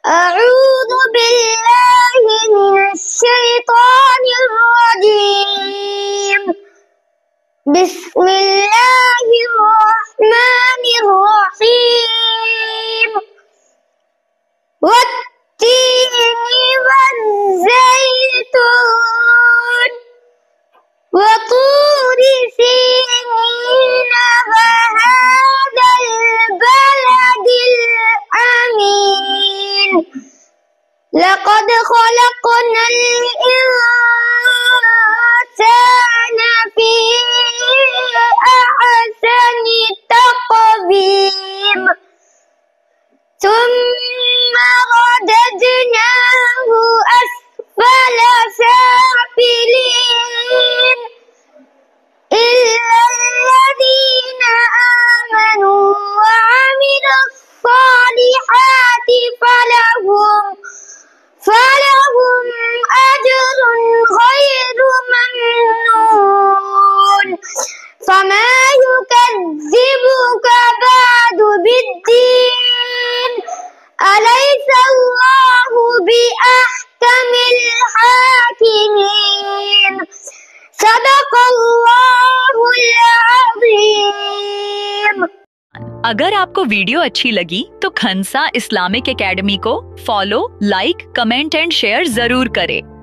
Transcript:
أعوذ بالله من الشيطان الرجيم. بسم الله الرحمن الرحيم. والتين والزيتون وطور سينين وهذا البلد الأمين. لقد خلقنا الإنسان في أحسن تقويم ثم رددناه أسفل سافلين إلا الذين آمنوا وعملوا الصالحات فلهم أجر غير ممنون. فما يكذبك بعد بالدين؟ أليس الله بأحكم الحاكمين؟ صدق الله العظीम। अगर आपको वीडियो अच्छी लगी तो खंसा इस्लामिक एकेडमी को follow, like, comment and share जरूर करें।